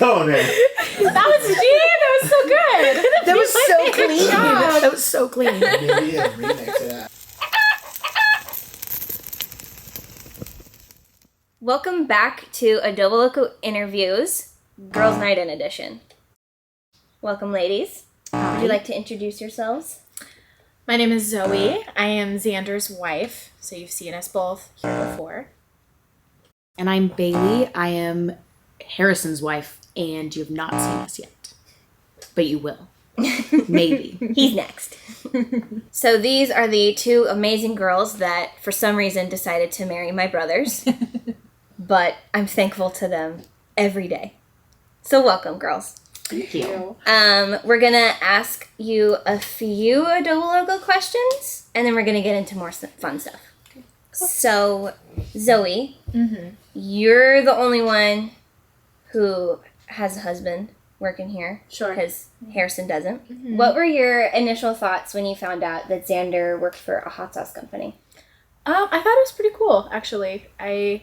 going there. That was so good. That was so clean. That was so clean. Maybe a remix of that. Welcome back to ADOBOLOCO Interviews, Girls Night In edition. Welcome, ladies. Would you like to introduce yourselves? My name is Zoe. I am Xander's wife, so you've seen us both here before. And I'm Bailey. I am Harrison's wife, and you have not seen us yet. But you will. Maybe. He's next. So these are the two amazing girls that, for some reason, decided to marry my brothers. But I'm thankful to them every day. So welcome, girls. Thank you. We're going to ask you a few ADOBOLOCO questions, and then we're going to get into more fun stuff. Okay. Cool. So, Zoe, you're the only one who has a husband working here. Sure. Because Harrison doesn't. Mm-hmm. What were your initial thoughts when you found out that Xander worked for a hot sauce company? I thought it was pretty cool, actually. I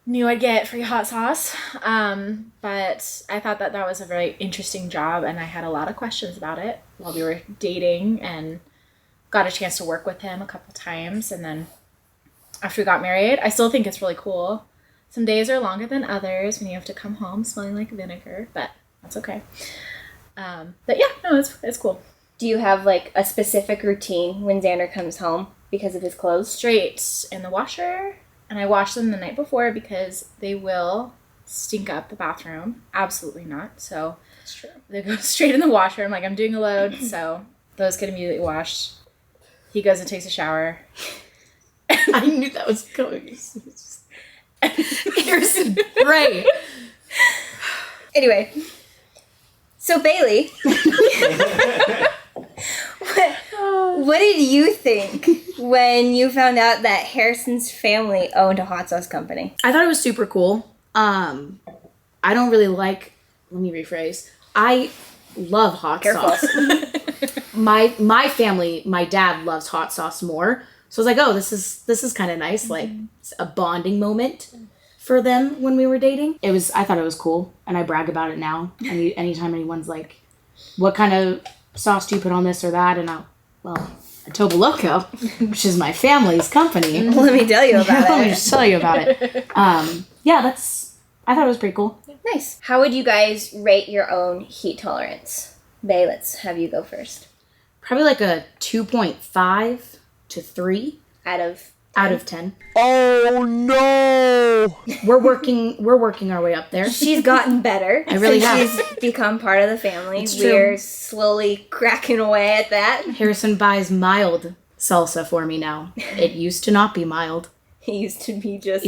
knew I'd get free hot sauce, but I thought that was a very interesting job, and I had a lot of questions about it while we were dating, and got a chance to work with him a couple times, and then after we got married, I still think it's really cool. Some days are longer than others when you have to come home smelling like vinegar, but that's okay. But yeah, no, it's cool. Do you have like a specific routine when Xander comes home because of his clothes? Straight in the washer. And I wash them the night before because they will stink up the bathroom. Absolutely not. So that's true. They go straight in the washer. I'm like, I'm doing a load, so those get immediately washed. He goes and takes a shower. I knew that was going. Harrison, right. Anyway, so Bailey, what did you think when you found out that Harrison's family owned a hot sauce company? I thought it was super cool. I don't really like, let me rephrase. I love hot sauce. My family, my dad loves hot sauce more. So I was like, oh, this is kind of nice. Mm-hmm. Like it's a bonding moment for them when we were dating. I thought it was cool, and I brag about it now. Anytime anyone's like, what kind of sauce do you put on this or that? And ADOBOLOCO, which is my family's company. Let me tell you about it. Let me just tell you about it. I thought it was pretty cool. Nice. How would you guys rate your own heat tolerance? Bae, let's have you go first. Probably like a 2.5 to 3 out of 10. Oh no! We're working our way up there. She's gotten better. I really have. She's become part of the family. It's true. We're slowly cracking away at that. Harrison buys mild salsa for me now. It used to not be mild. It used to be just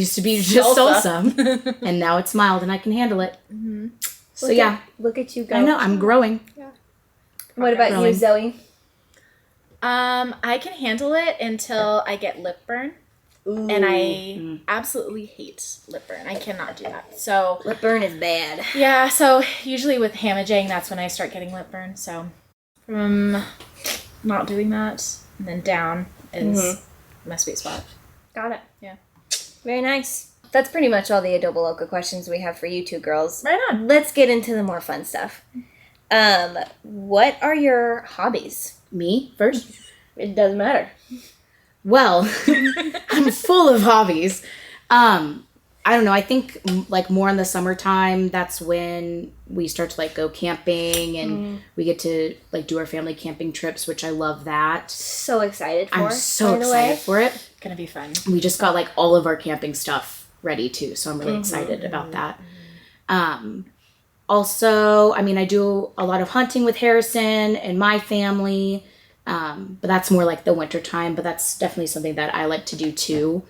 salsa. And now it's mild and I can handle it. Mm-hmm. So look at you go. I know, I'm growing. Yeah. What about you, Zoe? I can handle it until I get lip burn. Ooh. And I absolutely hate lip burn. I cannot do that. So lip burn is bad. Yeah, so usually with hamajang, that's when I start getting lip burn. So from not doing that and then down is my sweet spot. Got it. Yeah. Very nice. That's pretty much all the ADOBOLOCO questions we have for you two girls. Right on. Let's get into the more fun stuff. What are your hobbies? Me first? It doesn't matter. Well, I'm full of hobbies. I don't know. I think like more in the summertime, that's when we start to like go camping and we get to like do our family camping trips, which I love that. So excited for. I'm so excited for it. Gonna be fun. We just got like all of our camping stuff ready too, so I'm really excited about that. Also, I mean, I do a lot of hunting with Harrison and my family, but that's more like the winter time, but that's definitely something that I like to do too.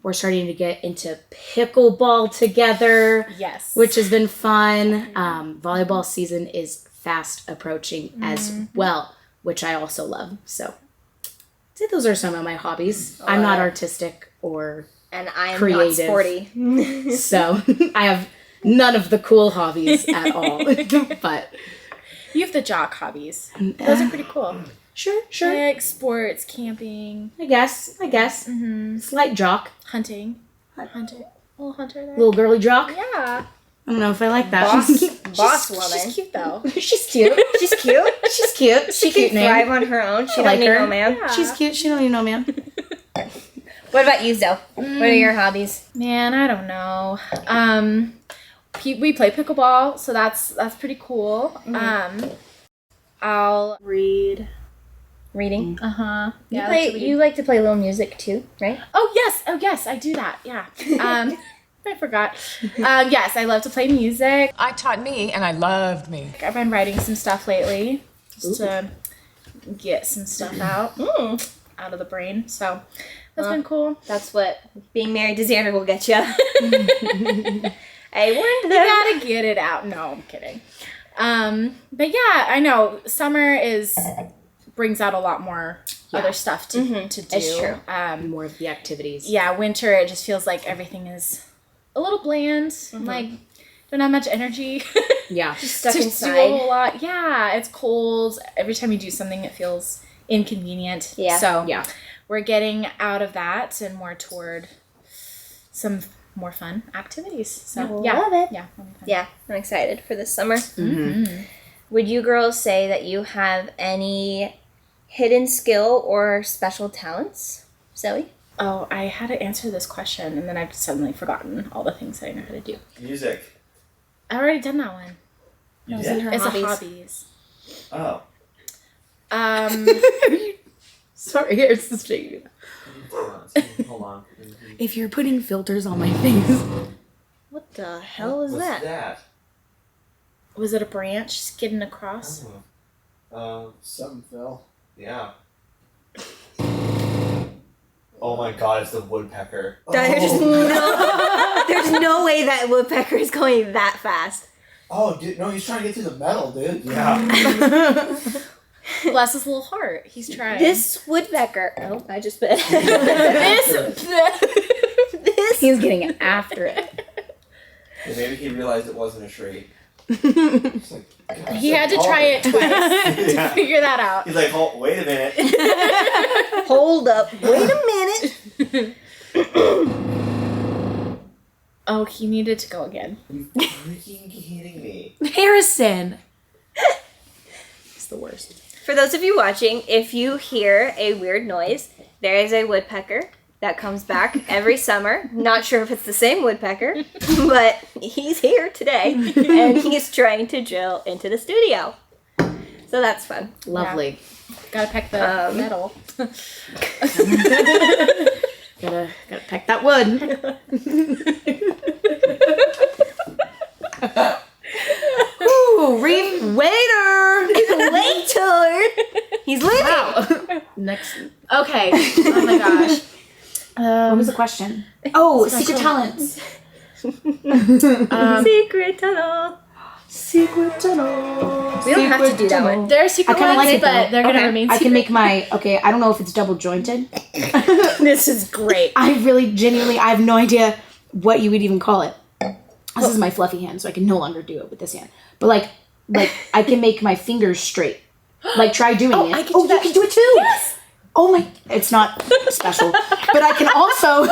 We're starting to get into pickleball together. Yes. Which has been fun. Volleyball season is fast approaching as well, which I also love. So I'd say those are some of my hobbies. I'm not artistic or and I am creative. Not sporty. So I have none of the cool hobbies at all. But you have the jock hobbies. Those are pretty cool. Sure. Like sports, camping. I guess. Slight jock. Hunting. Little hunter there. Little girly jock. Yeah. I don't know if I like that. Boss woman. She's cute though. She's cute. She's cute. She's cute. She can thrive on her own. She don't need no man. Yeah. She's cute. She don't need no man. What about you, Zoe? What are your hobbies? Man, I don't know. We play pickleball, so that's pretty cool. I'll read. Reading. You like to play a little music too, right? Oh yes, I do that. Yeah. I forgot. Yes, I love to play music. I taught me, and I loved me. I've been writing some stuff lately, just to get some stuff out of the brain. So that's been cool. That's what being married to Xander will get you. I warned You them. gotta get it out. No, I'm kidding. But yeah, I know summer brings out a lot more other stuff to do. It's true. More of the activities. Yeah, winter it just feels like everything is a little bland. Like don't have much energy. Yeah. Just stuck to do inside. a whole lot. Yeah, it's cold. Every time you do something, it feels inconvenient. Yeah. So Yeah. we're getting out of that and more toward some more fun activities. So yeah, love it. Yeah, that'll be fun. Yeah, I'm excited for this summer. Mm-hmm. Would you girls say that you have any hidden skill or special talents, Zoe? Oh, I had to answer this question and then I've suddenly forgotten all the things that I know how to do. Music. I've already done that one. You was in did? her It's hobbies. a hobbies. Oh. Sorry, here's the street. Hold on. If you're putting filters on my face. What the hell is What's that? Was it a branch skidding across? Something fell. Yeah. Oh my god, it's the woodpecker. There's no way that woodpecker is going that fast. Oh, dude, no, he's trying to get through the metal, dude. Yeah. Bless his little heart. He's trying. This woodpecker. Oh, I just bit. this. He's getting after it. And maybe he realized it wasn't a tree. It's like, God, He had to try it twice to figure that out. He's like, oh, wait a minute. Hold up. Wait a minute. Oh, he needed to go again. You freaking kidding me? Harrison. It's the worst. For those of you watching, if you hear a weird noise, there is a woodpecker that comes back every summer. Not sure if it's the same woodpecker, but he's here today, and he's trying to drill into the studio. So that's fun. Lovely. Gotta peck the metal. Gotta peck that wood. Ooh, waiter. Later. He's leaving. Wow. Next. Okay. Oh my gosh. What was the question? Oh, secret talents. Secret tunnel. Secret tunnel. We don't have to do that one. They're secret I kinda ones, like it, but though. they're gonna Okay. remain I secret. can make my I don't know if it's double jointed. This is great. I really genuinely I have no idea what you would even call it. This is my fluffy hand, so I can no longer do it with this hand. But like I can make my fingers straight. Like try doing it. I can do that. You can do it too. Yes. Oh my! It's not special, but I can also,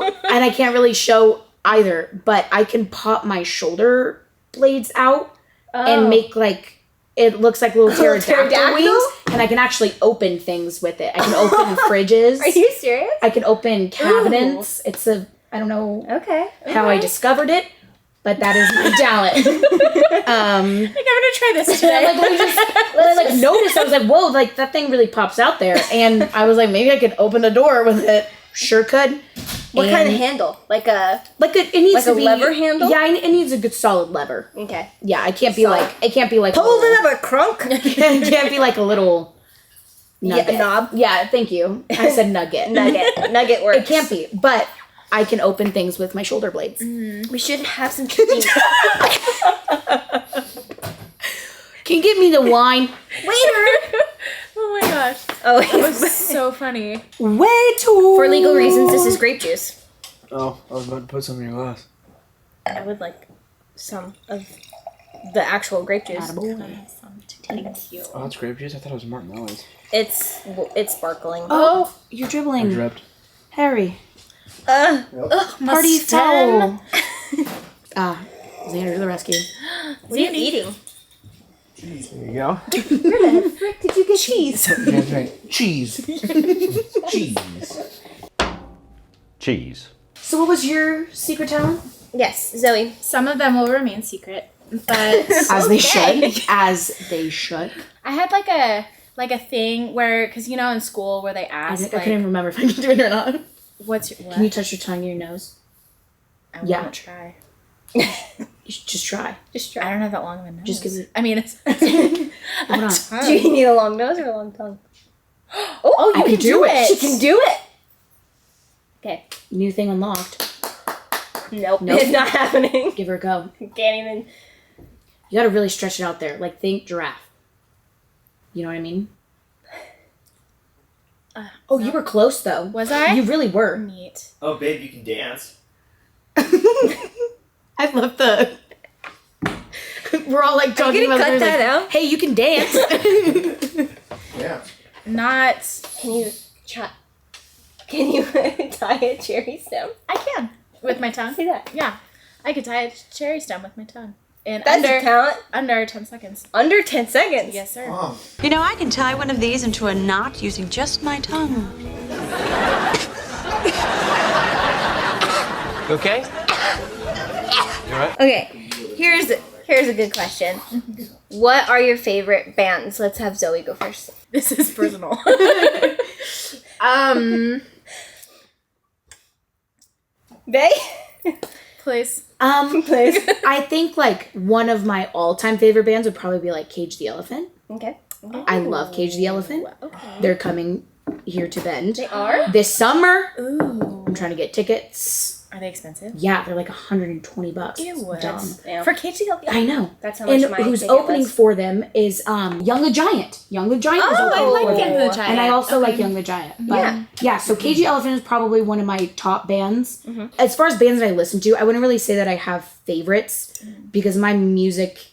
and I can't really show either. But I can pop my shoulder blades out and make like it looks like little pterodactyl wings, and I can actually open things with it. I can open fridges. Are you serious? I can open cabinets. It's I don't know Okay. how I discovered it, but that is my talent. I think I'm gonna try this today. I noticed, I was like, whoa, like that thing really pops out there. And I was like, maybe I could open a door with it. Sure could. What kind of handle? It needs like to a be lever handle? Yeah, it needs a good solid lever. Okay. Yeah, it can't be like Pull the lever, crunk. it can't be like a little nugget. Yeah, knob. Yeah, thank you. I said nugget. Nugget works. It can't be, but I can open things with my shoulder blades. We should have some cooking. Can you give me the wine? Waiter. Oh my gosh. Oh, That was so funny. Way too. for legal reasons, this is grape juice. Oh, I was about to put some in your glass. I would like some of the actual grape juice. Thank you. Oh, that's grape juice? I thought it was marshmallows. It's sparkling. Oh, you're dribbling. Dripped. Harry. Uh, Party foul. Xander to the rescue. What are you eating? There you go. Where the frick did you get cheese? That's right. Cheese. Cheese. Cheese. So what was your secret talent? Yes, Zoe. Some of them will remain secret, but As they should. As they should. I had like a thing where, because you know in school where they I ask couldn't even remember if I can do it or not. what's your what? Can you touch your tongue to your nose? I Yeah. won't try. You should just try. Just I try. don't have that long of a nose. Just give it- I mean, it's. Hold on. Do you need a long nose or a long tongue? Oh, you I can do it. She can do it. Okay. New thing unlocked. Nope. Nope. It's not happening. Give her a go. Can't even. You gotta really stretch it out there. Like, think giraffe. You know what I mean? Oh, you were close, though. Was I? You really were. Neat. Oh, babe, you can dance. I love the... We're all, like, talking about... cut it, that like, out? Hey, you can dance. Yeah. Not. Can you try? Can you tie a cherry stem? I can with my tongue. See that? Yeah, I could tie a cherry stem with my tongue in That's a talent. under 10 seconds. Under 10 seconds. Yes, sir. Mom. You know, I can tie one of these into a knot using just my tongue. You okay? You alright? Okay. Here's a good question. What are your favorite bands? Let's have Zoe go first. This is personal. They? Please. Please. I think, like, one of my all-time favorite bands would probably be, like, Cage the Elephant. Okay. I love Cage the Elephant. Okay. They're coming here to Bend. They are? This summer. Ooh. I'm trying to get tickets. Are they expensive? Yeah, they're like $120. Ew. Dumb. Yeah. For KTL? I know. That's how much And my who's ticket opening was. for them is Young the Giant. Young the Giant is Oh, opening I like for Young them. the Giant. And I also like Okay. Young the Giant. But yeah, so KG Elephant is probably one of my top bands. As far as bands that I listen to, I wouldn't really say that I have favorites because my music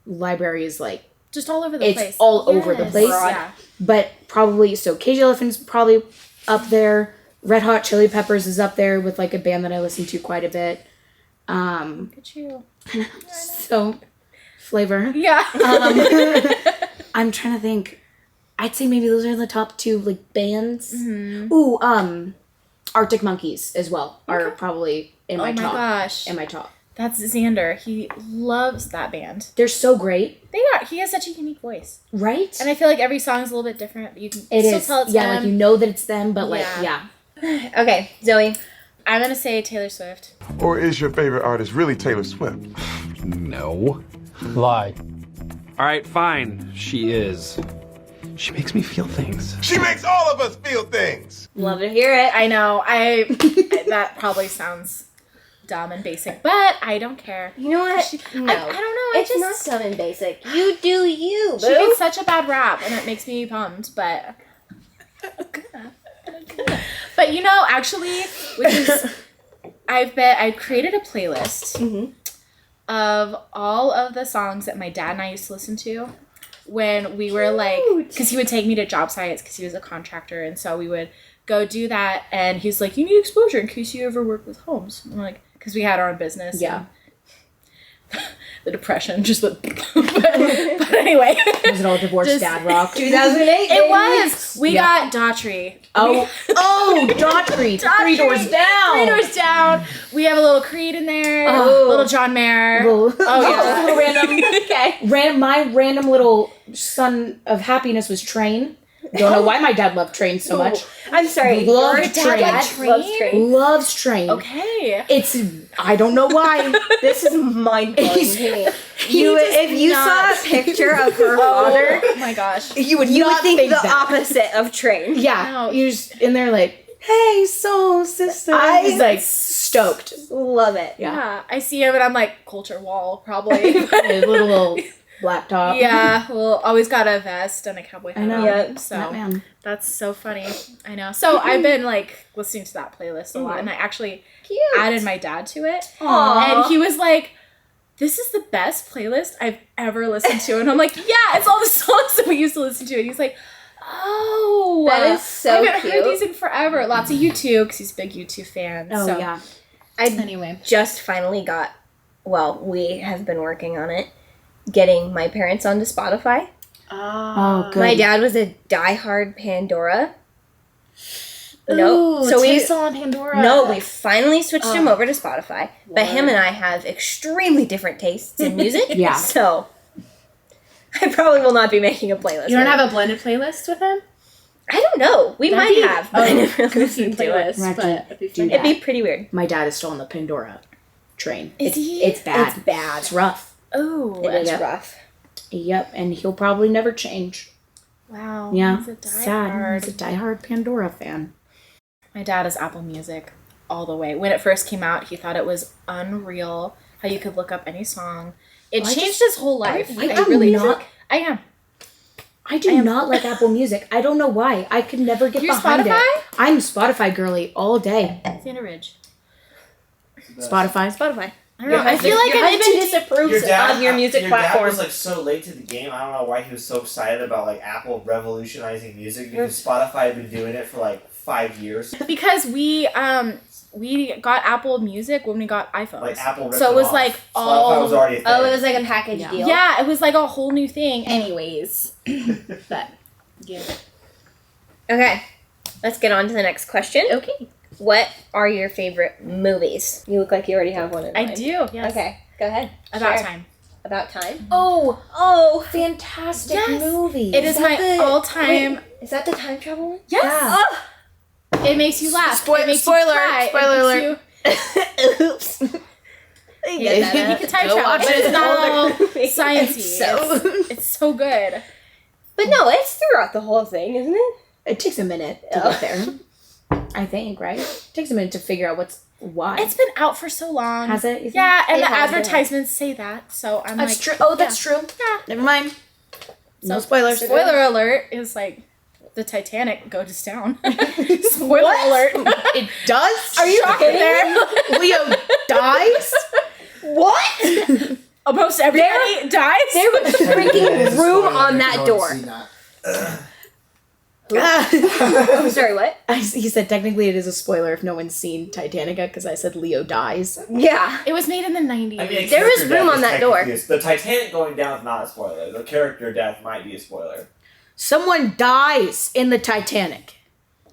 library is like, Just all over the it's place. all over the place. Yeah. But probably, so KG Elephant's probably up there. Red Hot Chili Peppers is up there with like a band that I listen to quite a bit. Look at you. So, flavor. Yeah. I'm trying to think. I'd say maybe those are the top two like bands. Ooh, Arctic Monkeys as well are probably in my Oh my top. gosh. In my top. That's Xander. He loves that band. They're so great, He has such a unique voice. right? And I feel like every song is a little bit different, but you can It still is. tell it's Yeah, them. like you know that it's them, but like Yeah. yeah. Okay, Zoe. I'm going to say Taylor Swift. Or is your favorite artist really Taylor Swift? No. Lie. Alright, fine. She is. She makes me feel things. She makes all of us feel things. Love to hear it. I know. That probably sounds dumb and basic, but I don't care. You know what? No. I don't know. It's not dumb and basic. You do you, She boo. gets such a bad rap, and it makes me bummed, but... But you know, actually, which is... I created a playlist of all of the songs that my dad and I used to listen to when we were like... Because he would take me to job sites because he was a contractor, and so we would go do that, and he's like, you need exposure in case you ever work with homes. I'm like... Because we had our own business. Yeah. And the depression just went... but anyway. Was it all divorced dad rock? 2008. It was. We Yeah. got Daughtry. Oh, Daughtry. 3 doors down. 3 doors down. We have a little Creed in there. Oh. Little John Mayer. Oh yeah. little random. Okay. My random little son of happiness was Train. Don't know why my dad loved Train so much. I'm sorry. Loved Your dad Train. loves Train. Loves Train. Okay. It's I don't know why. This is mind blowing He's- to me. he You, does if you not- saw a picture of her father, Oh my gosh. You would you would not think the that. opposite of Train. Yeah, Ouch. you're just in there like, hey, soul sister. He's like stoked. Love it. Yeah. I see him and I'm like, culture wall, probably. His little black top. Yeah. Well, always got a vest and a cowboy hat. I know. Yeah. So Batman. that's so funny. I know. So I've been like listening to that playlist a lot, and I actually added my dad to it. And he was like, this is the best playlist I've ever listened to. And I'm like, yeah, it's all the songs that we used to listen to. And he's like, oh. That is so I haven't cute. heard these in forever. Lots of U2, because he's a big U2 fan. Oh so. yeah. Anyway. just finally got, we have been working on it, getting my parents onto Spotify. Oh, good. My dad was a diehard Pandora. No, so Taste on Pandora. No, we finally switched him over to Spotify. But him and I have extremely different tastes in music. Yeah. So I probably will not be making a playlist. You don't have a blended playlist with him? I don't know. We might have, but I never listened to it. Playlist, but It'd be pretty weird. My dad is still on the Pandora train. Is he? It's bad. It's bad. It's rough. Oh, It is Yep. rough. Yep, and he'll probably never change. wow. Yeah, He's a sad. diehard. He's a diehard Pandora fan. My dad is Apple Music all the way. When it first came out, he thought it was unreal how you could look up any song. It changed his whole life. I am. I do not like Apple Music. I don't know why. I could never get You're behind Spotify? it. I'm Spotify girly all day. Santa Ridge. Spotify. I don't know. I feel like I've been disapproves of your music Your platform. dad was like so late to the game. I don't know why he was so excited about like Apple revolutionizing music because Spotify had been doing it for like 5 years. because we got Apple Music when we got iPhones. Like Apple ripped so it them was off. like Spotify all was already a thing. Oh, it was like a package deal. yeah, it was like a whole new thing. Anyways, but yeah. Okay, let's get on to the next question. Okay, What are your favorite movies? You look like you already have one in mind. I do. Yes. Okay, go ahead. About Share. time. About Time? Oh, fantastic movie. It is my all-time. Is that the time travel one? Yes. Yeah. It makes you laugh. It makes spoiler, you cry. spoiler it makes you, Oops. Yeah, you can time Go travel, watch but it. it's not all It's sciencey. It's so good. But no, it's throughout the whole thing, isn't it? It takes a minute to get there. I think, right? It takes a minute to figure out why. It's been out for so long. Has it? You think? Yeah, and It the has been. advertisements say that, so I'm That's like, true. Oh, that's yeah. true. Yeah. Never mind. No So, spoilers. Spoiler alert is like the Titanic goes down. Spoiler alert. It does? Are you kidding there? Leo dies? What? Almost everybody dies. There was a freaking room on that door. I'm sorry, what? He said technically it is a spoiler if no one's seen Titanica because I said Leo dies. Yeah. It was made in the 90s. I mean, There was character room death on is that door. technically the Titanic going down is not a spoiler. The character death might be a spoiler. Someone dies in the Titanic.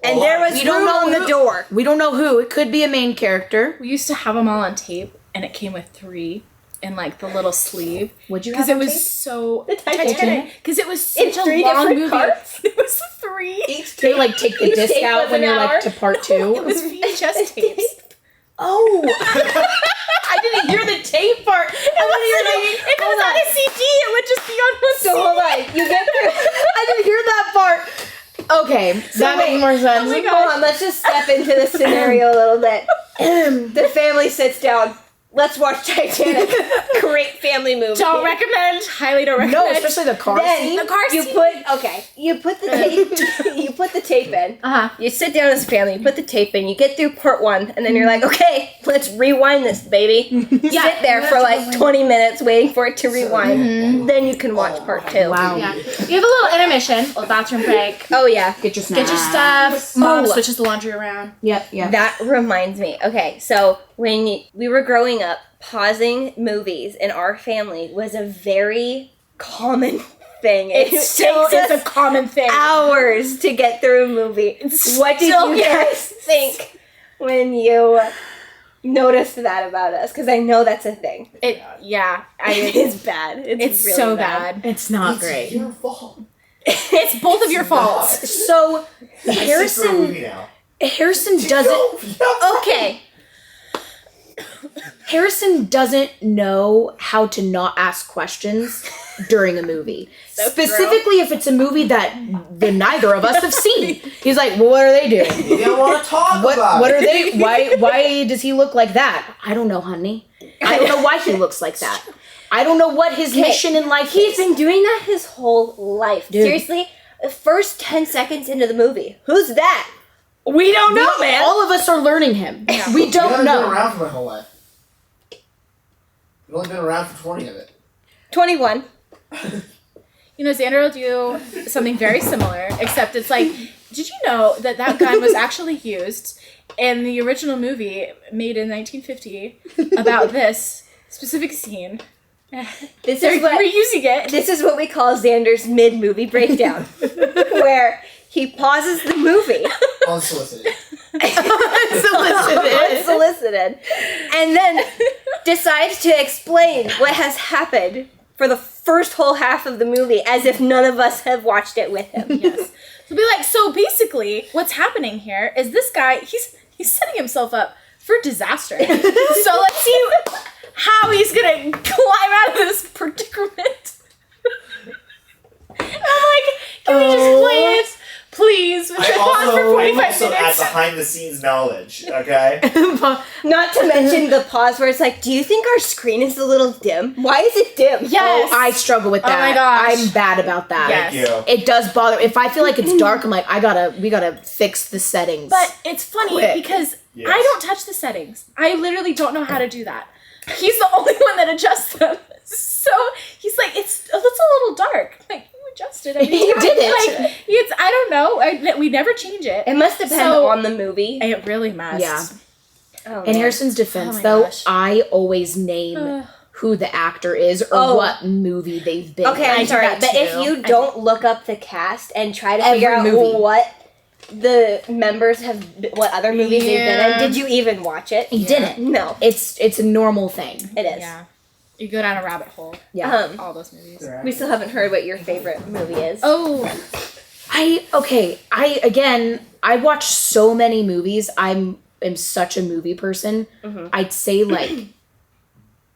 And there was We don't room know on the who- door. We don't know who. It could be a main character. We used to have them all on tape, and it came with 3 in like the little sleeve. Would you Because have it on was tape? so Titanic? Because it was In such a 3 long different movie. parts? It was 3. They like take the disc tape out was when an you're hour? like to part It 2. was VHS tapes. Oh, I didn't hear the tape part. If it was on a CD, it would just be on one So CD. hold on. You get through. I didn't hear that part. Okay, that wait. makes more sense. Oh my God. Hold on. Let's just step into the scenario a little bit. The family sits down. Let's watch Titanic. Great family movie. Don't recommend. Highly don't recommend. No, especially the car Then scene. The car you scene. put the tape. You put the tape in. Uh-huh. You sit down as a family. You put the tape in. You get through part 1, and then you're like, okay, let's rewind this, baby. Sit there for like 20 minutes waiting for it to rewind. Then you can watch part 2. Wow. Yeah. You have a little intermission, a little bathroom break. Oh yeah. Get your snacks. Get your stuff. Mom Oh. switches the laundry around. Yep. That reminds me. Okay, so when we were growing up, pausing movies in our family was a very common thing. It still takes is a us common thing. hours to get through a movie. What did still you guys think when you noticed that about us? Because I know that's a thing. Yeah. It's bad. It's really so bad. It's not great. Your fault. It's both of your faults. So It's a movie now. Harrison doesn't. Okay. Harrison doesn't know how to not ask questions during a movie. Specifically if it's a movie that neither of us have seen. He's like, well, what are they doing? You don't want to talk about What it. are they? Why does he look like that? I don't know, honey. I don't know why he looks like that. I don't know what his mission in life He's is. been doing that his whole life. Dude. Seriously, the first 10 seconds into the movie, who's that? We don't know, man. All of us are learning him. We I don't haven't been know. around for my whole life. I've only been around for 20 of it. 21. You know, Xander will do something very similar, except it's like, did you know that gun was actually used in the original movie made in 1950 about this specific scene. This They're is what reusing it. This is what we call Xander's mid-movie breakdown, where he pauses the movie Unsolicited. unsolicited, and then decides to explain what has happened for the first whole half of the movie, as if none of us have watched it with him. Yes. So be like, so basically, what's happening here is this guy, he's setting himself up for disaster. So let's see how he's gonna climb out of this predicament. I'm like, can we just play it? Please. We should pause for 45 I'm also at minutes. behind the scenes knowledge, okay? Not to mention the pause where it's like, do you think our screen is a little dim? Why is it dim? Yes. Oh, I struggle with that. Oh my gosh. I'm bad about that. Yes. Thank you. It does bother. If I feel like it's dark, I'm like, we gotta fix the settings. But it's funny Quick. because Yes. I don't touch the settings. I literally don't know how to do that. He's the only one that adjusts them. So he's like, it's a little dark. I'm like, you adjusted it. You did it. Like, it's, I don't know. We never change it. It must depend So- on the movie. It really must. Yeah. Oh, in man. Harrison's defense, Oh my though, gosh. I always name who the actor is or Oh. what movie they've been. Okay, in. I'm do sorry, that but if too. you don't look up the cast and try to Every figure out movie. what the members what other movies they've been Yeah. in, did you even watch it? He didn't. No, It's a normal thing. it is. Yeah. You go down a rabbit hole. Yeah. All those movies. We still haven't heard what your favorite movie is. Oh. I watch so many movies. I'm such a movie person. I'd say like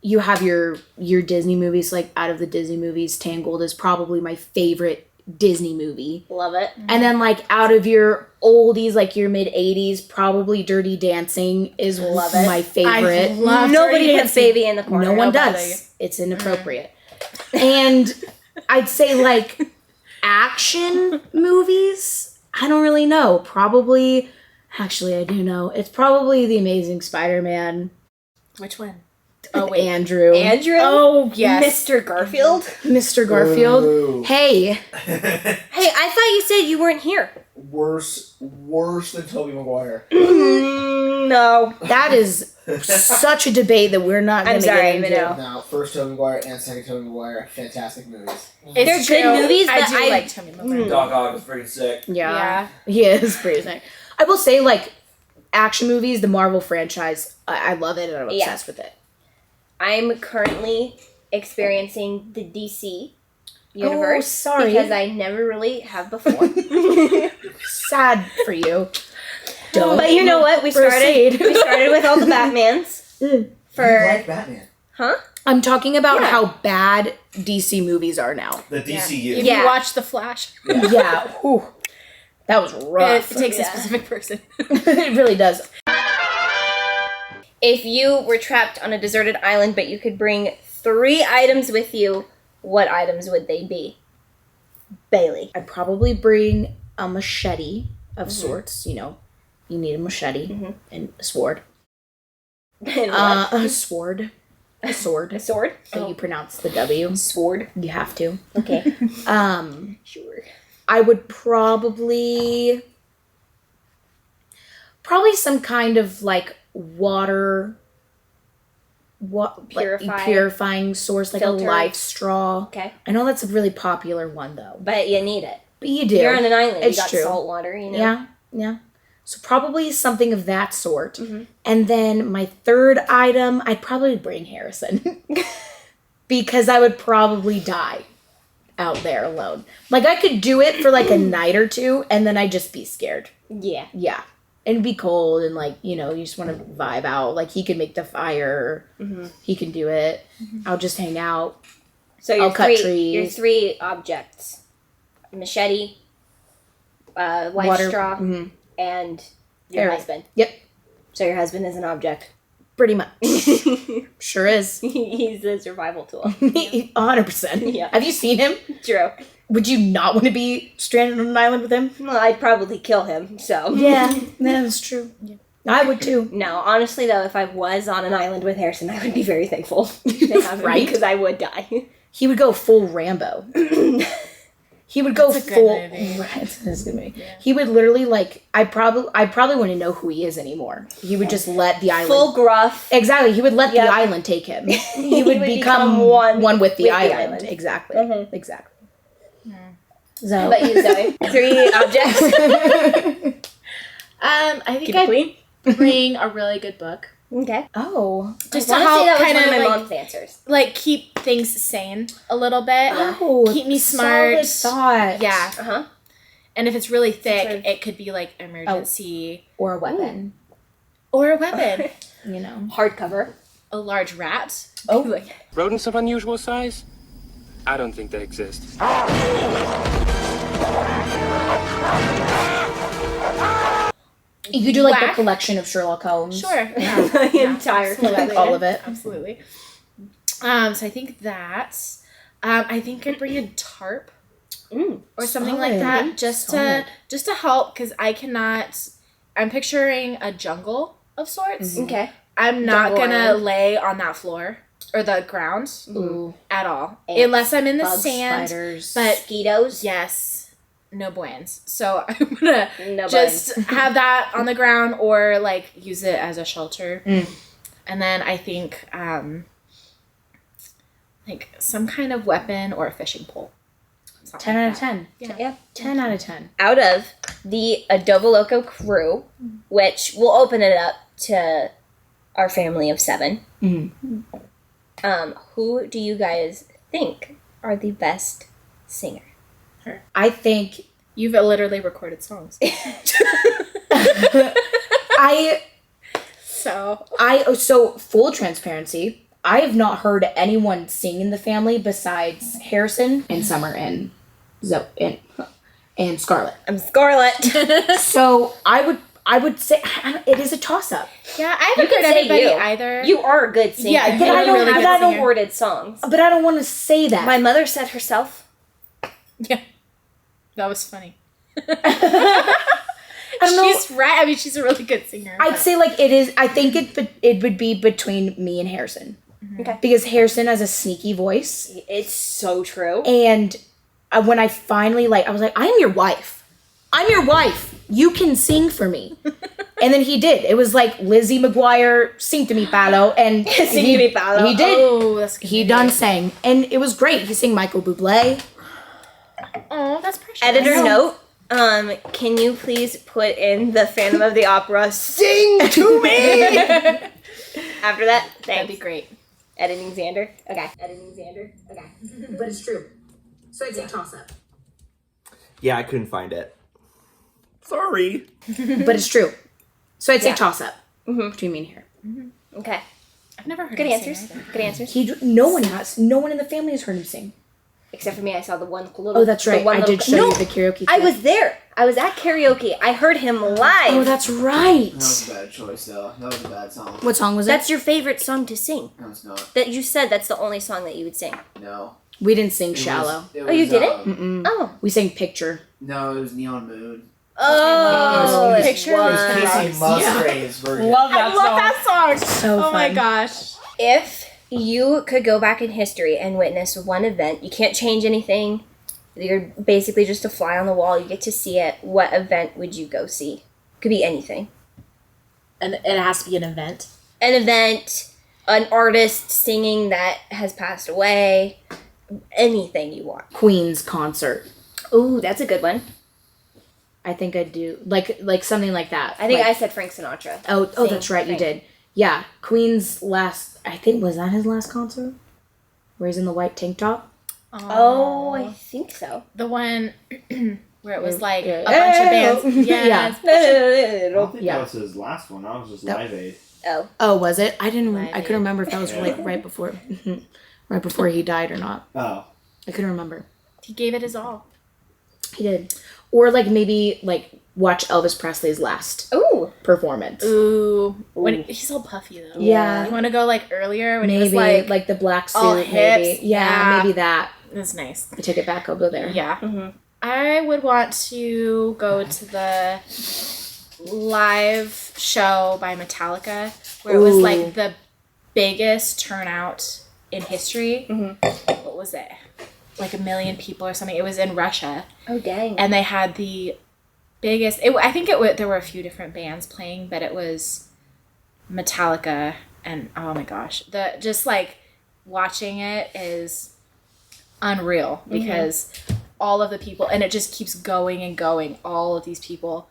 you have your Disney movies, like out of the Disney movies, Tangled is probably my favorite Disney movie. Love it. And then like out of your oldies, like your mid 80s, probably Dirty Dancing is my favorite. I love Nobody Dirty puts Dancing. baby in the corner. No one Nobody. does. It's inappropriate. And I'd say like action movies, I don't really know. Probably, actually I do know. It's probably The Amazing Spider-Man. Which one? Oh, wait. Andrew. Andrew? Oh, yes. Mr. Garfield? Mr. Garfield. Ooh. Hey, Hey, I thought you said you weren't here. Worse than Tobey Maguire. No. that is such a debate that we're not going I'm to sorry, get into. Minnow. Now, first Tobey Maguire and second Tobey Maguire, fantastic movies. It's They're good movies, I but do I- like Tobey Maguire. Doc Ock is freaking sick. Yeah. He is pretty sick. I will say, like, action movies, the Marvel franchise, I love it and I'm Yeah. obsessed with it. I'm currently experiencing the DC universe. sorry. Because I never really have before. Sad for you. Don't. But you know what? We proceed. started with all the Batmans. You For like Batman. huh? I'm talking about Yeah. how bad DC movies are now. The DCU. If Yeah. you watch The Flash, Yeah. Whew. That was rough. it takes a Yeah. specific person. It really does. If you were trapped on a deserted island, but you could bring 3 items with you, what items would they be? Bailey. I'd probably bring a machete of sorts. You know, you need a machete and a sword. And what? A sword. A sword. A sword? So you pronounce the W. Sword. You have to. Okay. Sure. I would probably some kind of like purifying source, like Filter. a life straw. Okay. I know that's a really popular one though, But you need it. but you do. You're on an island. It's you got true. salt water, you know? Yeah. So probably something of that sort. And then my third item, I'd probably bring Harrison because I would probably die out there alone. Like I could do it for like a night or two, and then I'd just be scared. Yeah. Yeah. And it'd be cold, and like, you know, you just want to vibe out. Like he can make the fire. He can do it. I'll just hang out. So I'll cut your trees. 3 objects. Machete, life Water. straw, and your Eric. husband. Yep. So your husband is an object. Pretty much. Sure is. He's the survival tool. 100%. Yeah. Have you seen him? True. Would you not want to be stranded on an island with him? Well, I'd probably kill him, so. Yeah, that's true. Yeah. I would too. No, honestly though, if I was on an island with Harrison, I would be very thankful to have him Right? because I would die. He would go full Rambo. He would go That's a good full. movie. It's a good movie. Yeah. He would literally like. I probably wouldn't know who he is anymore. He would just let the island. Full gruff. Exactly. He would let the island take him. He would become one with the island. Exactly. Mm-hmm. Exactly. So. How about you, Zoe? 3 objects. I think I'd bring a really good book. Okay. Oh. Just I to want to say that help was kind one of of my like, mom's answers. like keep things sane a little bit. Oh. Keep me smart. Solid thought. Yeah. Uh-huh. And if it's really thick, it could be like emergency. Or a weapon. Or a weapon. You know. Hardcover. A large rat. Oh. Like, Rodents of unusual size? I don't think they exist. You could do like Whack. the collection of Sherlock Holmes. sure. Yeah. The entire collection. All of it. Absolutely. So I think that. I think I'd bring a tarp. Or something like that. Just to help, because I cannot. I'm picturing a jungle of sorts. Okay. I'm not Jungle gonna island. lay on that floor or the ground Ooh. at all, Ants, unless I'm in the bugs, sand. spiders. But Mosquitoes. yes, no buens. So I'm gonna No just have that on the ground or like use it as a shelter. And then I think like some kind of weapon or a fishing pole. 10 out of 10. Yeah. 10 out of 10. Out of the ADOBOLOCO crew, which we'll open it up to our family of 7. Who do you guys think are the best singer? I think You've literally recorded songs. So full transparency, I have not heard anyone sing in the family besides Harrison and Summer and and Scarlett. I'm Scarlett. So I would say it is a toss up. Yeah, I haven't heard everybody either. You are a good singer. Yeah, but I don't. really but good I don't. singer. Recorded songs. But I don't want to say that. My mother said herself. Yeah, that was funny. I don't know. She's right. I mean, she's a really good singer. I'd say like it is. I think it would be between me and Harrison. Okay. Because Harrison has a sneaky voice. It's so true. And when I finally I was like, I am your wife. I'm your wife. You can sing for me. And then he did. It was like Lizzie McGuire, sing to me, Palo. And Sing to me, Palo. He did. Oh, that's good. He done sang. And it was great. He sang Michael Bublé. Oh, that's precious. Editor note. Can you please put in the Phantom of the Opera "Sing to Me"? After that, thanks. That'd be great. Editing Xander. Okay. But it's true. So I'd say toss up. Yeah, I couldn't find it. Sorry. But it's true. So I'd say toss up between me and here. Okay. I've never heard Good him answers. sing either. Good answers. No one in the family has heard him sing. Except for me, I saw the one little. Oh, that's right. I did show you the karaoke. I clip. was there. I was at karaoke. I heard him live. Oh, that's right. That was a bad choice, though. That was a bad song. What song was That's it? your favorite song to sing. No, it's not. That you said that's the only song that you would sing. No. We didn't sing It Shallow. was- Oh, you didn't? Mm-mm. Oh. We sang Picture. No, it was Neon Moon. Oh, it was, Picture it was was Casey rocks. Musgrave's version. I love that song. So Oh my fun. gosh. If you could go back in history and witness one event, you can't change anything. You're basically just a fly on the wall. You get to see it. What event would you go see? Could be anything. And it has to be an event. An event, an artist singing that has passed away, anything you want. Queen's concert. Ooh, that's a good one. I think I'd do like something like that. I think Like- I said Frank Sinatra. Oh, Sing that's right. You Frank. did. Yeah, Queen's last. I think was that his last concert, where he's in the white tank top. Oh, I think so. The one where it was like Yeah. a bunch of bands. Yes. I don't think Yeah. that was his last one. That was just No. Live Aid. Oh. Oh, was it? I didn't. Live I couldn't remember if that was like right before, right before he died or not. Oh. I couldn't remember. He gave it his all. He did, or like maybe like watch Elvis Presley's last Ooh. performance. Ooh. When he's all puffy though. Yeah. You want to go like earlier when Maybe he was like the black suit. all Maybe hips. yeah, maybe that. It's nice. I take it back. I'll go there. Yeah. I would want to go to the live show by Metallica where it was Ooh. like the biggest turnout in history. What was it? like 1 million people or something. It was in Russia. Oh, dang. And they had the biggest, there were a few different bands playing, but it was Metallica, and oh my gosh, just like watching it is unreal because all of the people, and it just keeps going and going, all of these people,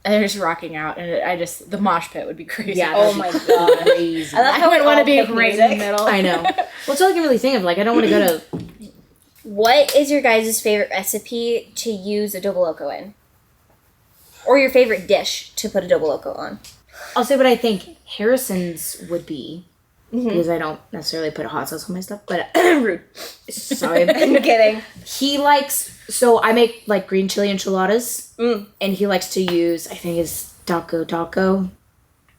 and they're just rocking out, and the mosh pit would be crazy. Yeah. Oh my god. Crazy. I wouldn't want to be right in the middle. I know. Well, it's all I can really think of. Like, I don't want to go to. What is your guys' favorite recipe to use adobo loco in? Or your favorite dish to put adobo loco on? I'll say what I think Harrison's would be. Because I don't necessarily put a hot sauce on my stuff, but rude. Sorry. I'm kidding. He likes, so I make like green chili enchiladas, and he likes to use, I think it's taco.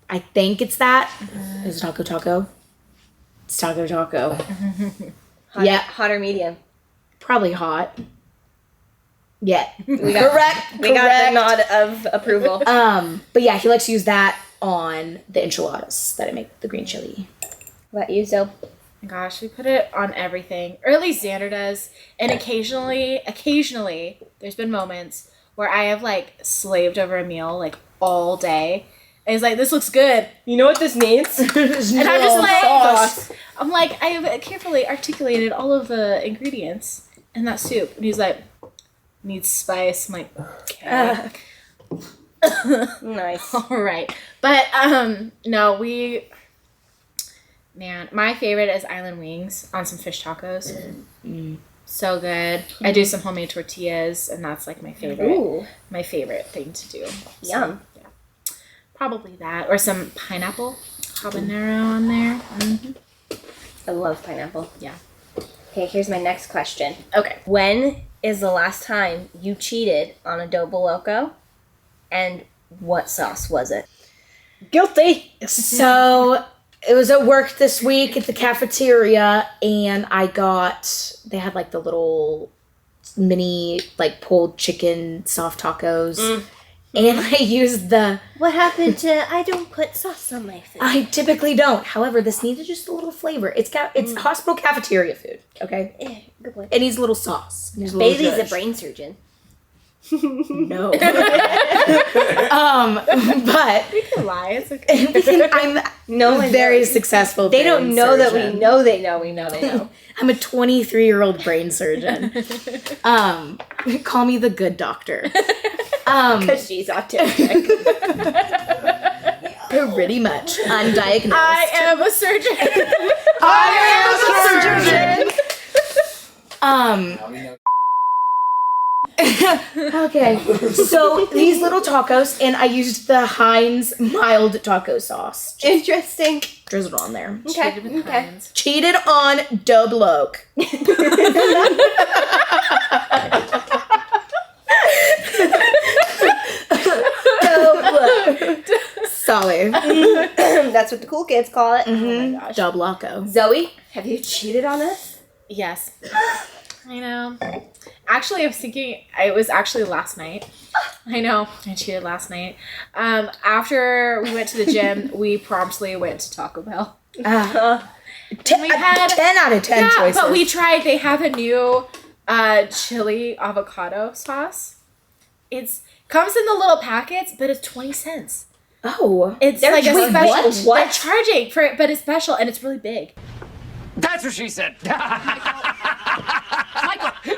I think it's that. Is it taco? It's taco. Hot or medium? Probably hot. Yeah. We got the nod of approval. But yeah, he likes to use that on the enchiladas that I make, the green chili. What about you, Zoe? Gosh, we put it on everything, or at least Xander does. And occasionally, there's been moments where I have like slaved over a meal like all day. And he's like, "This looks good. You know what this means?" And I'm just like, I have carefully articulated all of the ingredients in that soup, and he's like, "Needs spice." I'm like, "Okay." Nice. All right, but no, my favorite is island wings on some fish tacos. So good. I do some homemade tortillas, and that's like my favorite. Ooh. My favorite thing to do. Yum. So, yeah. Probably that, or some pineapple habanero on there. I love pineapple. Yeah. Okay, here's my next question. Okay. When is the last time you cheated on adobo loco, and what sauce was it? Guilty. So it was at work this week at the cafeteria, and they had like the little mini like pulled chicken soft tacos. And I used What happened to I don't put sauce on my food? I typically don't. However, this needed just a little flavor. It's hospital cafeteria food, okay? Good boy. It needs a little sauce. It needs a little Bailey's a zhuzh. brain surgeon. No. But We can lie. It's okay. I'm No one very knows. successful. They don't brain know that surgeon. we know they know we know they know. I'm a 23-year-old brain surgeon. Call me the good doctor. Because she's autistic. Pretty much. Undiagnosed. I am a surgeon. I am a surgeon. Okay, so these little tacos, and I used the Heinz mild taco sauce. Interesting. Drizzled on there. Okay. Okay. Cheated on ADOBOLOCO. Sorry. That's what the cool kids call it. Oh my gosh. ADOBOLOCO. Zoe, have you cheated on us? Yes. I know. Actually, I was thinking, it was actually last night. I know, I cheated last night. After we went to the gym, we promptly went to Taco Bell. We had 10 out of 10 Yeah, choices. but we tried, they have a new chili avocado sauce. It's comes in the little packets, but it's 20 cents. Oh. It's They're like a wait, special. what? They're charging for it, but it's special, and it's really big. That's what she said.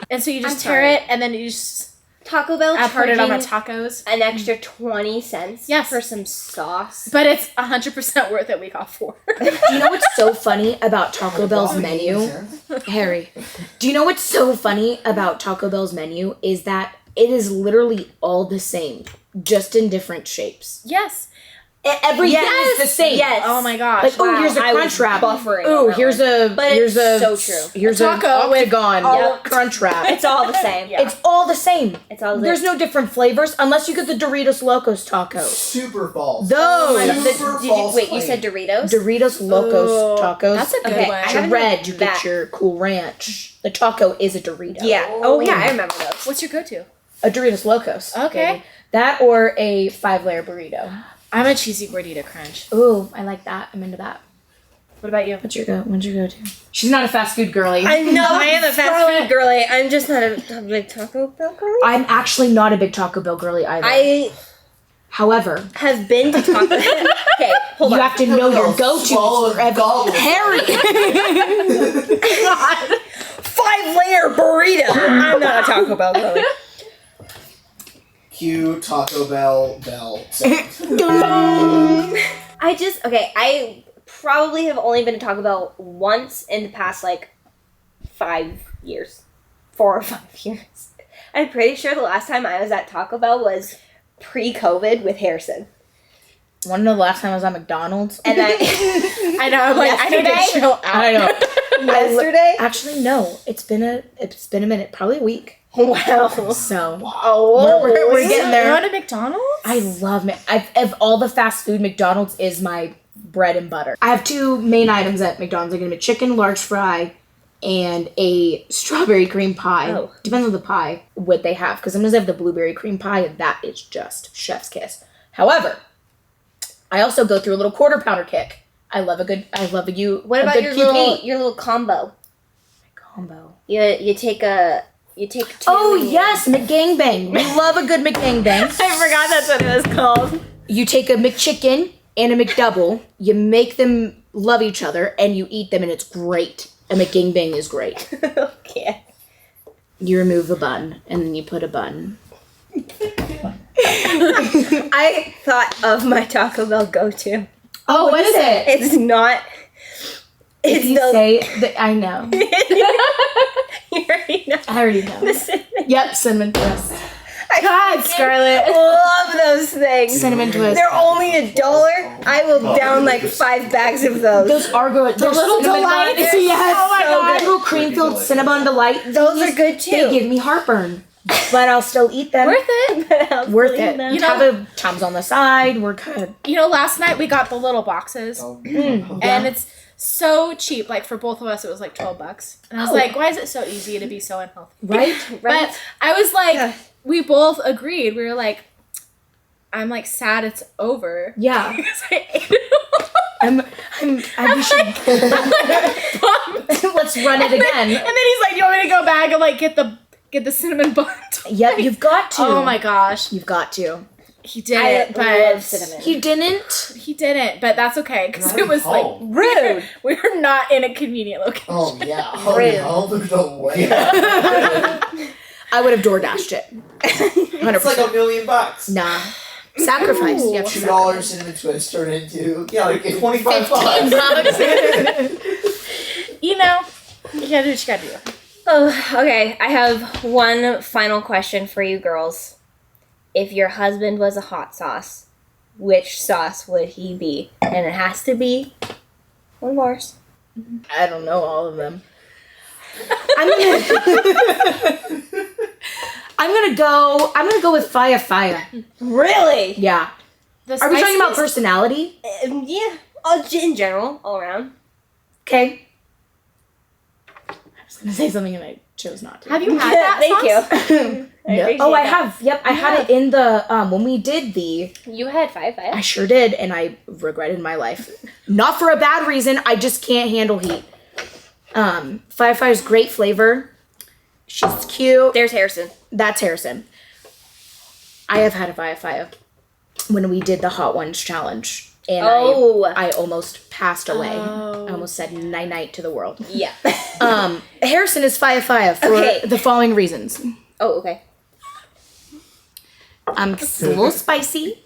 And so you just tear it, and then you just Taco Bell put it on my charging tacos. an extra 20 cents Yes. for some sauce. But it's 100% worth it. We got 4. Do you know what's so funny about Taco Bell's menu? Harry, do you know what's so funny about Taco Bell's menu is that it is literally all the same, just in different shapes. Yes. Everything is the same. Yes. Oh my gosh. Like, wow. here's a I crunch was wrap. buffering Ooh, on that here's one. a But here's it's a so true. Here's A an taco with octagon all- crunch wrap. It's all the same. It's all the same. It's all the There's no different flavors unless you get the Doritos Locos taco. Super false. Those Super false wait, you claim. said Doritos? Doritos Locos tacos. That's a good Okay, one. I haven't Red, had you that. get your Cool Ranch. The taco is a Dorito. Yeah. Oh, yeah, I remember those. What's your go-to? A Doritos Locos. Okay. baby. That or a 5-layer burrito. I'm a cheesy gordita crunch. Ooh, I like that. I'm into that. What about you? What'd you go to? She's not a fast food girly. I know I am a fast food girly. I'm just not a big Taco Bell girly. I'm actually not a big Taco Bell girly either. However, have been to Taco Bell. Okay, hold on. You have to know your go-to. Harry. God. 5-layer burrito. I'm not a Taco Bell girly. Cue Taco Bell. I probably have only been to Taco Bell once in the past, 5 years. 4 or 5 years. I'm pretty sure the last time I was at Taco Bell was pre-COVID with Harrison. Want to know the last time I was at McDonald's? And I know, I'm like, I need to chill out. I know. Yesterday? Actually, no. It's been a minute. Probably a week. Wow. So we're getting there. You go to McDonald's? I love it. Of all the fast food, McDonald's is my bread and butter. I have 2 main items at McDonald's. They're going to be chicken large fry and a strawberry cream pie. Oh. Depends on the pie, what they have. Because sometimes they have the blueberry cream pie, and that is just chef's kiss. However, I also go through a little quarter pounder kick. What about your little combo? Combo. You take 2. Oh yes, McGangbang. We love a good McGangbang. I forgot that's what it was called. You take a McChicken and a McDouble, you make them love each other, and you eat them, and it's great. A McGangbang is great. Okay. You remove a bun, and then you put a bun. I thought of my Taco Bell go-to. Oh, what is it? It's not. If you say that, I know. You already know. I already know. The cinnamon. Yep, cinnamon twist. God, Scarlett. Love those things. Cinnamon twist. They're only $1. I will down 5 bags of those. Those are good. The little delights. Yes. Oh my God. Little cream-filled cinnamon delight. Those are good too. They give me heartburn, but I'll still eat them. Worth it. Worth it. You know, have a Tums on the side. We're good. You know, last night we got the little boxes, and it's so cheap. For both of us, it was $12, and I was like, "Why is it so easy to be so unhealthy?" Right. But I was like, we both agreed. We were like, "I'm sad it's over." Yeah. Because I ate it all. We should. Let's run it again. And then he's like, "You want me to go back and get the cinnamon bun?" Yep, you've got to. Oh my gosh, you've got to. He didn't, but he didn't. He didn't, but that's okay because it was rude. We were not in a convenient location. Oh yeah, rude. There's no way. I would have DoorDashed it. 100%. It's $1 million. Nah. Sacrifice. You have $2 cinnamon twist turned into $25. You know, you gotta do what you gotta do. Oh, okay. I have one final question for you girls. If your husband was a hot sauce, which sauce would he be? And it has to be one of ours. I don't know all of them. I'm gonna go with Fire. Really? Yeah. Are we talking about personality? Yeah. In general, all around. Okay. I was gonna say something and I chose not to. Have you had that Thank you. I have. Yep, I had it in the when we did the. You had Fire. I sure did, and I regretted my life. Not for a bad reason. I just can't handle heat. Fire's great flavor. She's cute. There's Harrison. That's Harrison. I have had a Fire when we did the Hot Ones challenge, and I almost passed away. I almost said night to the world. Yeah. Harrison is Fire for the following reasons. Oh, okay. It's a little spicy.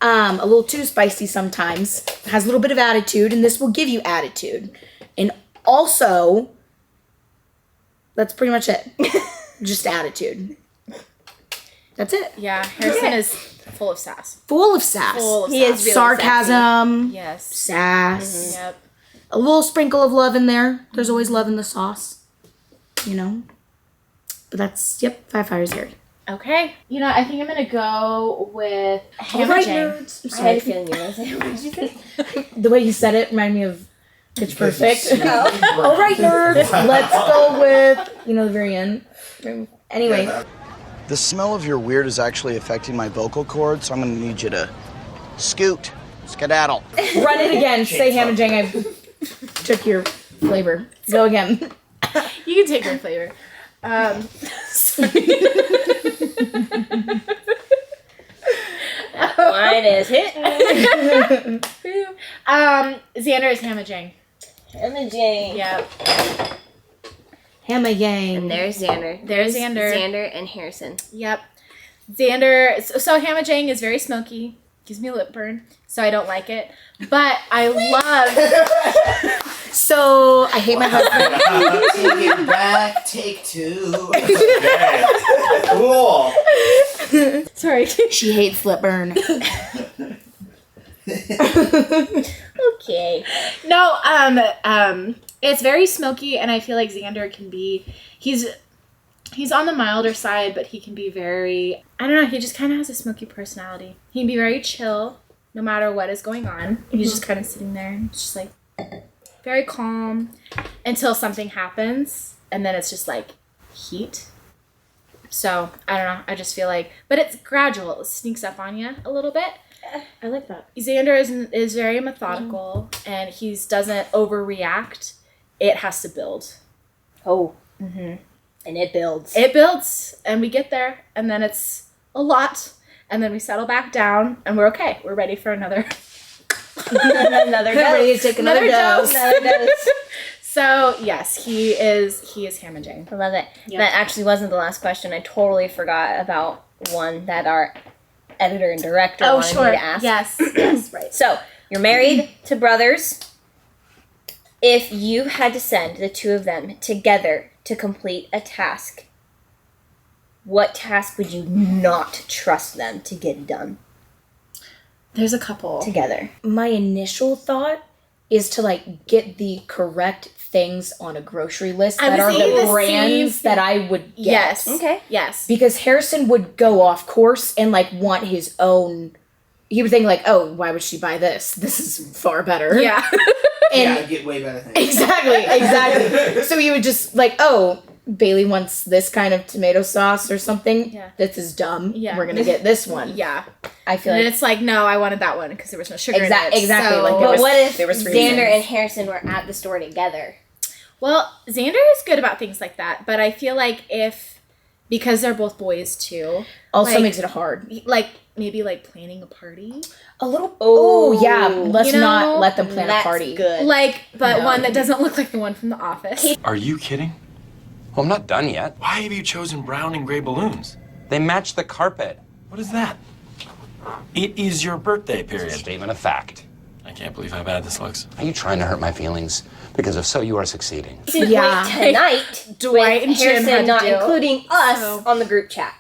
A little too spicy sometimes. Has a little bit of attitude, and this will give you attitude. And also, that's pretty much it. Just attitude. That's it. Yeah, Harrison is full of sass. Full of sass. He is really sarcasm. Sassy. Yes. Sass. Mm-hmm. Yep. A little sprinkle of love in there. There's always love in the sauce. You know? But that's, Fire's Harry. Okay. You know, I think I'm gonna go with All right, Jane. nerds. I had a feeling you were going to say, what did you say? The way you said it reminded me of Pitch Perfect. All right, nerds. Let's go with, the very end. Anyway. The smell of your weird is actually affecting my vocal cords, so I'm going to need you to skedaddle. Run it again. Say Ham and Jang. just took your flavor. Go again. You can take my flavor. Sorry. Mine is hit. Xander is Hamajang. Hamajang. Yep. Hamajang. And there's Xander. There's Xander. Xander and Harrison. Yep. Xander. So Hamajang is very smoky. Gives me a lip burn. So I don't like it. But I love... So I hate my husband. Take it back. Take 2. Cool. Sorry. She hates lip burn. Okay. No, it's very smoky, and I feel like Xander can be... He's on the milder side, but he can be very... I don't know, he just kind of has a smoky personality. He can be very chill, no matter what is going on. He's just kind of sitting there, and just like... very calm until something happens, and then it's just like heat. So I don't know. I just feel like, but it's gradual. It sneaks up on you a little bit. I like that. Xander is very methodical, and he doesn't overreact. It has to build. Oh. Mm-hmm. And it builds. It builds, and we get there, and then it's a lot, and then we settle back down, and we're okay. We're ready for another. Another dose. Ready to take another dose. Another dose. So yes, he is Hamajang. I love it. Yep. That actually wasn't the last question. I totally forgot about one that our editor and director wanted me to ask. Yes, yes, right. So you're married to brothers. If you had to send the two of them together to complete a task, what task would you not trust them to get done? There's a couple. Together. My initial thought is to like get the correct things on a grocery list that are the brands that I would get. Yes. Okay. Yes. Because Harrison would go off course and like want his own. He would think like, oh, why would she buy this? This is far better. Yeah. Yeah, I get way better things. Exactly. So he would just like, oh, Bailey wants this kind of tomato sauce or something. Yeah. This is dumb. Yeah. We're gonna get this one. Yeah. I feel And like it's like, no, I wanted that one because there was no sugar in it. Exactly. So, Like, But what if there was Xander reasons. and Harrison were at the store together? well, Xander is good about things like that, but I feel like because they're both boys too, also like, makes it hard. like maybe like planning a party, A little. Oh yeah. Let's You know, not let them plan a That's party. good. but No. one that doesn't look like the one from The Office. Are you kidding? Well, I'm not done yet. Why have you chosen brown and gray balloons? They match the carpet. What is that? It is your birthday period. Statement of fact. I can't believe how bad this looks. Are you trying to hurt my feelings? Because if so, you are succeeding. Yeah. Tonight, Dwight with and Jim had Harrison to not do. including us So- on the group chat.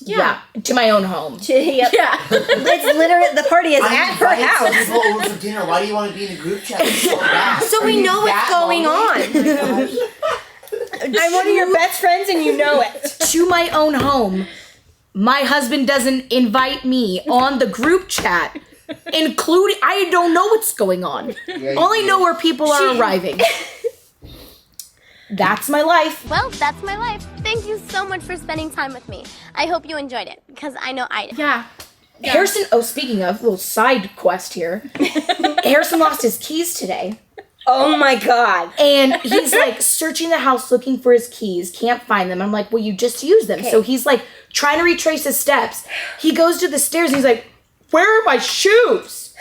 Yeah. To my own home. Yep. Yeah. It's literally, the party is I at her invited some house. people over for dinner. Why do you want to be in a group chat so bad? So Are we you know what's that going lonely? I'm one of your best friends and you know it. To my own home. My husband doesn't invite me on the group chat, including I don't know what's going on. Only know where people are arriving. That's my life. Well, that's my life. Thank you so much for spending time with me. I hope you enjoyed it, because I know I did. Yeah. Harrison, speaking of, little side quest here. Harrison lost his keys today. Oh my god. And he's like searching the house looking for his keys, can't find them. I'm like, well, you just used them. Okay. So he's like trying to retrace his steps. He goes to the stairs and he's like, where are my shoes?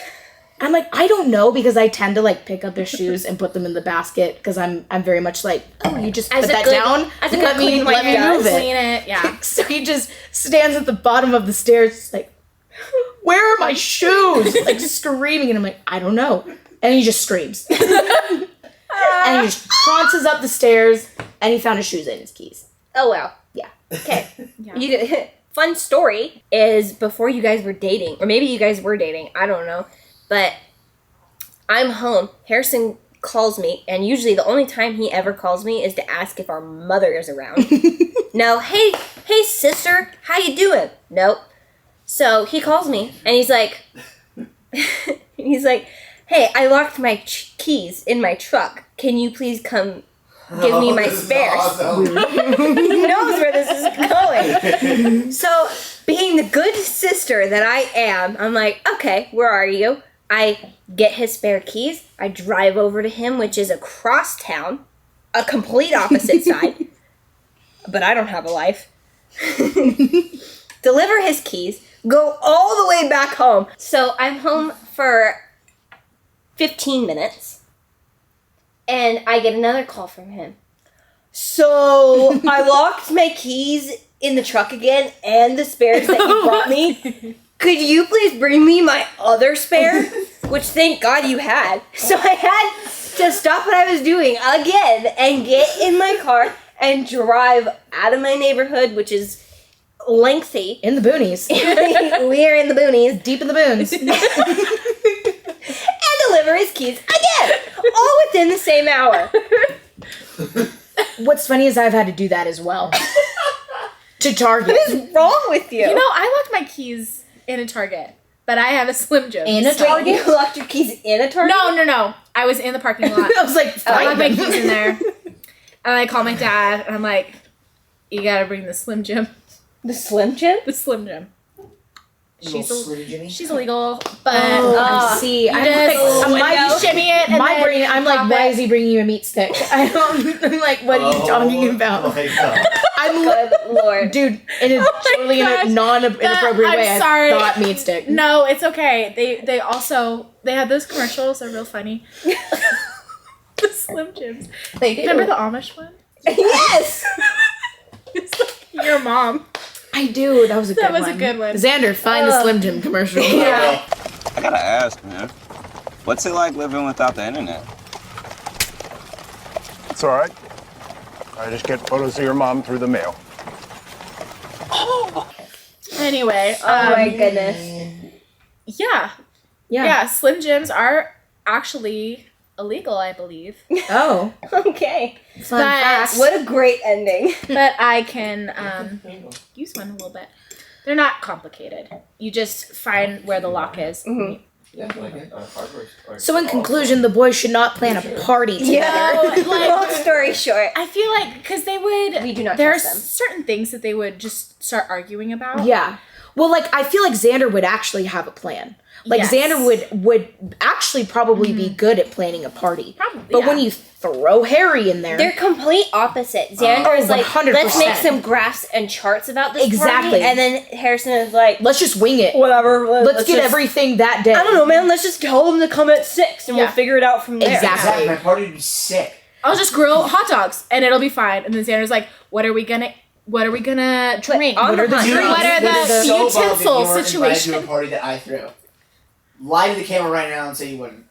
I'm like, I don't know, because I tend to like pick up his shoes and put them in the basket because I'm very much like, oh, you just put that down. as a Let good me clean wife does. move it. Clean it. Yeah. So he just stands at the bottom of the stairs like, where are my shoes? Like screaming. And I'm like, I don't know. And he just screams. And he just prances up the stairs and he found his shoes and his keys. Oh wow. Yeah. Okay. Yeah. You did, fun story is before you guys were dating, or maybe you guys were dating, I don't know. But I'm home. Harrison calls me, and usually the only time he ever calls me is to ask if our mother is around. No, hey sister, how you doing? Nope. So he calls me, and he's like, hey, I locked my keys in my truck. Can you please come give me my spares? Awesome. He knows where this is going. So, being the good sister that I am, I'm like, okay, where are you? I get his spare keys. I drive over to him, which is across town, a complete opposite side. But I don't have a life. Deliver his keys. Go all the way back home. So I'm home for 15 minutes. And I get another call from him. So I locked my keys in the truck again and the spares that you brought me. Could you please bring me my other spare? Which thank God you had. So I had to stop what I was doing again and get in my car and drive out of my neighborhood, which is lengthy. In the boonies. We are in the boonies. Deep in the boons. And deliver his keys again. All within the same hour. What's funny is I've had to do that as well. To Target. What is wrong with you? You know, I locked my keys in a Target, but I have a Slim Jim. In a Target? You locked your keys in a Target? No. I was in the parking lot. I was like, I locked my keys in there. And I call my dad, and I'm like, you gotta bring the Slim Jim. The Slim Jim? The Slim Jim. She's She's illegal, but I see. I'm you shimmy it. And my brain. I'm like, why is he bringing you a meat stick? I'm like, what are you talking about? My God. I'm Good Lord, dude. In a totally in a non-inappropriate way. I'm sorry. I thought meat stick. No, it's okay. They also had those commercials. They're real funny. The Slim Jims. They do. Remember the Amish one? Yes. It's like your mom. I do. That was a good one. That was a good one. Xander, find the Slim Jim commercial. Yeah. I gotta ask, man. What's it like living without the internet? It's all right. I just get photos of your mom through the mail. Anyway. Oh my goodness. Yeah. Slim Jims are actually illegal, I believe. Oh. Okay. Fun fact. What a great ending. But I can use one a little bit. They're not complicated. You just find where the lock is. Mm-hmm. So in conclusion, the boys should not plan a party together. Long story short. I feel like, because they would... We do not There are trust them. certain things that they would just start arguing about. Yeah. Well, like, I feel like Xander would actually have a plan. Like, Yes. Xander would actually probably be good at planning a party. Probably, But yeah. when you throw Harry in there... They're complete opposite. Xander's like, 100%. let's make some graphs and charts about this Exactly. party. And then Harrison is like, let's just wing it. whatever. Let's get just, everything that day. I don't know, man. Let's just tell them to come at 6 and we'll figure it out from there. Exactly. My party would be sick. I'll just grill hot dogs and it'll be fine. And then Xander's like, what are we gonna drink? on What are the hot dogs. what are the utensil To a situation? party that I threw. Lie to the camera right now and say you wouldn't.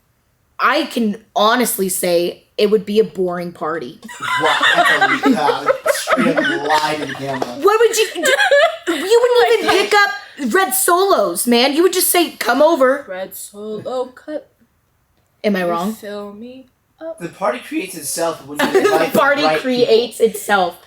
I can honestly say it would be a boring party. What? That's a straight up lie to the camera. What would you do? You wouldn't even pick up red solos, man. You would just say, come over. Red Solo cut. Am I wrong? Fill me up. The party creates itself when you invite The party the right creates itself.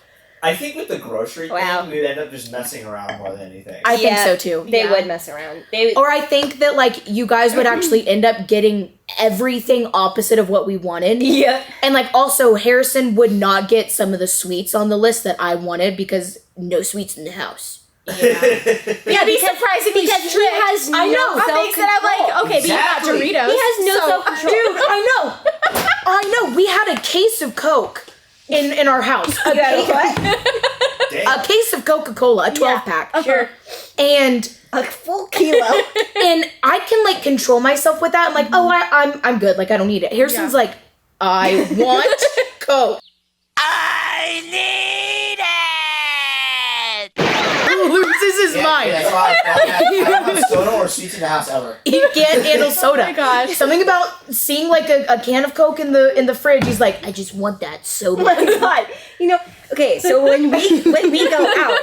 I think with the grocery Wow. thing, we'd end up just messing around more than anything. I think so too. They would mess around. Or I think that like you guys would actually end up getting everything opposite of what we wanted. Yeah. And like also Harrison would not get some of the sweets on the list that I wanted because no sweets in the house. Yeah, be surprisingly because he strict. has I know. On things that I'm like, okay, Exactly. but you got Doritos. He has no self-control. Dude, I know. We had a case of Coke in our house. A case of Coca-Cola, a 12-pack. Sure. And A full kilo. and I can like control myself with that. I'm like, oh, I'm good. Like I don't need it. Harrison's like, I want Coke. I need it! Loses his mind. Yeah, I don't have soda or sweets in the house ever. He can't handle soda. Oh my gosh. Something about seeing like a can of Coke in the fridge. He's like, I just want that so Oh bad. my God. You know, okay, so when we go out,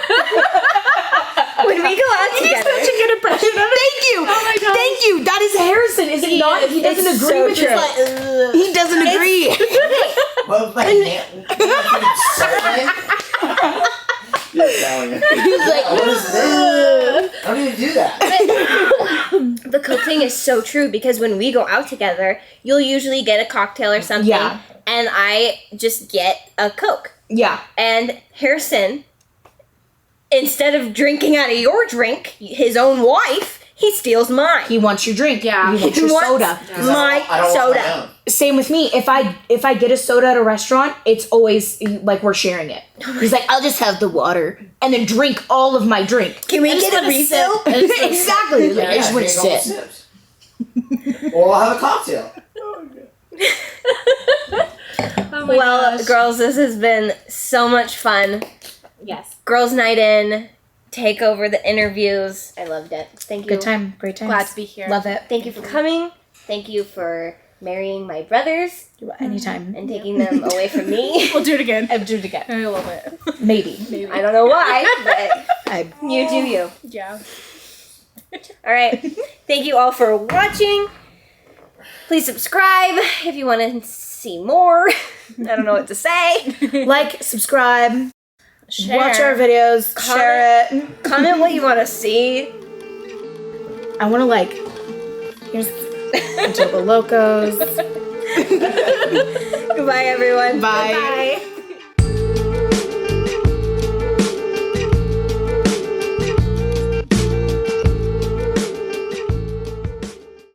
when we go out together. Such a good impression of it. Thank you. Oh my gosh. Thank you. That is Harrison, is it not? He doesn't It's agree so with true. his like, he doesn't agree. What was my name? You're telling me. He's like, What is this? I don't even do that. The Coke thing is so true because when we go out together, you'll usually get a cocktail or something, Yeah. and I just get a Coke. yeah. And Harrison, instead of drinking out of your drink, his own wife He steals mine. He wants your drink. Yeah. He wants your soda. My I don't want soda. my own. Same with me. If I get a soda at a restaurant, it's always like we're sharing it. He's like, I'll just have the water and then drink all of my drink. Can we I just get a wanna refill? sip. Exactly. Like, I just want to drink all sip. the sips. Or I'll have a cocktail. Oh my Well, gosh. girls, this has been so much fun. Yes. Girls' night in, Takeover, the interviews. I loved it. Thank you. Good time. Great time. Glad to be here. Love it. Thank you for coming. Thank you for marrying my brothers Anytime. and taking them away from me. We'll do it again. I'll do it again. I love it. Maybe. I don't know why, but you do you. Yeah. All right. Thank you all for watching. Please subscribe if you want to see more. I don't know what to say. Like, subscribe, Share. watch our videos, share it. Comment what you want to see. I want to here's ADOBOLOCOs. Goodbye, everyone. Bye. Goodbye.